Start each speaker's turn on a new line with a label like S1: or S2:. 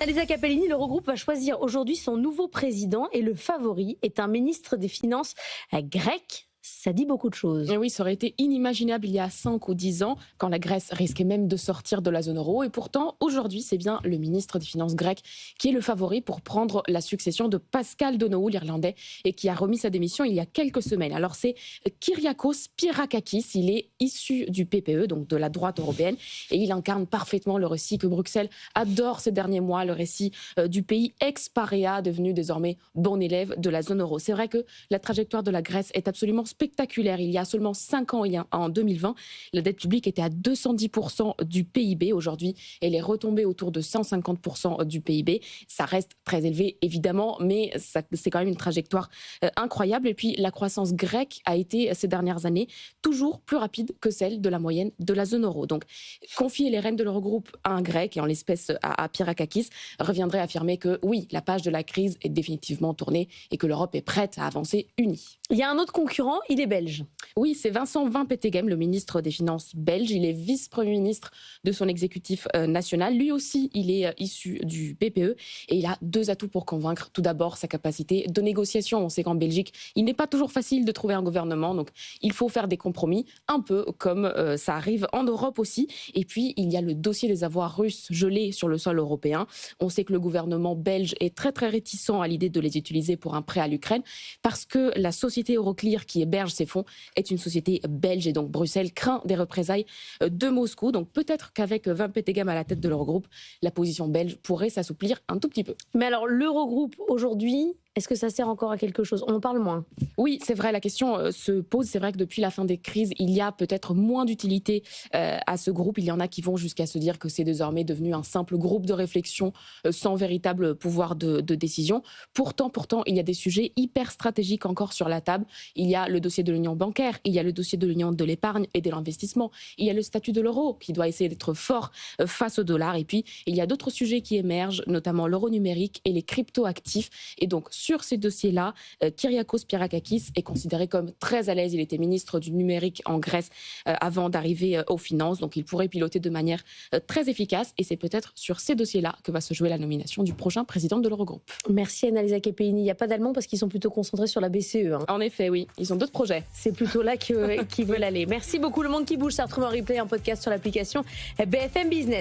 S1: Elisa Capellini, l'Eurogroupe va choisir aujourd'hui son nouveau président et le favori est un ministre des Finances grec. Ça dit beaucoup de choses.
S2: Et oui, ça aurait été inimaginable il y a 5 ou 10 ans, quand la Grèce risquait même de sortir de la zone euro. Et pourtant, aujourd'hui, c'est bien le ministre des Finances grec qui est le favori pour prendre la succession de Pascal Donohoe, l'Irlandais, et qui a remis sa démission il y a quelques semaines. Alors c'est Kyriakos Pyrakakis, il est issu du PPE, donc de la droite européenne, et il incarne parfaitement le récit que Bruxelles adore ces derniers mois, le récit du pays ex-paria, devenu désormais bon élève de la zone euro. C'est vrai que la trajectoire de la Grèce est absolument spectaculaire. Il y a seulement 5 ans, en 2020, la dette publique était à 210% du PIB. Aujourd'hui, elle est retombée autour de 150% du PIB. Ça reste très élevé, évidemment, mais c'est quand même une trajectoire incroyable. Et puis, la croissance grecque a été, ces dernières années, toujours plus rapide que celle de la moyenne de la zone euro. Donc, confier les rênes de l'Eurogroupe à un Grec, et en l'espèce à Pyrakakis, reviendrait à affirmer que, oui, la page de la crise est définitivement tournée et que l'Europe est prête à avancer unie.
S1: Il y a un autre concurrent, il est belge.
S2: Oui, c'est Vincent Van Petegem, le ministre des Finances belge. Il est vice-premier ministre de son exécutif national. Lui aussi, il est issu du PPE et il a 2 atouts pour convaincre. Tout d'abord, sa capacité de négociation. On sait qu'en Belgique, il n'est pas toujours facile de trouver un gouvernement, donc il faut faire des compromis, un peu comme ça arrive en Europe aussi. Et puis, il y a le dossier des avoirs russes gelés sur le sol européen. On sait que le gouvernement belge est très très réticent à l'idée de les utiliser pour un prêt à l'Ukraine parce que la société Euroclear qui héberge ces fonds est une société belge et donc Bruxelles craint des représailles de Moscou. Donc peut-être qu'avec Van Petegem à la tête de l'Eurogroupe, la position belge pourrait s'assouplir un tout petit peu.
S1: Mais alors l'Eurogroupe aujourd'hui, est-ce que ça sert encore à quelque chose? On en parle moins.
S2: Oui, c'est vrai, la question se pose. C'est vrai que depuis la fin des crises, il y a peut-être moins d'utilité à ce groupe. Il y en a qui vont jusqu'à se dire que c'est désormais devenu un simple groupe de réflexion sans véritable pouvoir de décision. Pourtant, il y a des sujets hyper stratégiques encore sur la table. Il y a le dossier de l'union bancaire, il y a le dossier de l'union de l'épargne et de l'investissement. Il y a le statut de l'euro qui doit essayer d'être fort face au dollar. Et puis, il y a d'autres sujets qui émergent, notamment l'euro numérique et les crypto-actifs. Et donc, sur ces dossiers-là, Kyriakos Pyrakakis est considéré comme très à l'aise. Il était ministre du numérique en Grèce avant d'arriver aux finances. Donc, il pourrait piloter de manière très efficace. Et c'est peut-être sur ces dossiers-là que va se jouer la nomination du prochain président de l'Eurogroupe.
S1: Merci Annalisa Capellini. Il n'y a pas d'Allemands parce qu'ils sont plutôt concentrés sur la BCE.
S2: En effet, oui. Ils ont d'autres projets.
S1: C'est plutôt là qu'ils veulent aller. Merci beaucoup. Le Monde qui bouge, ça retrouve en replay, en podcast sur l'application BFM Business.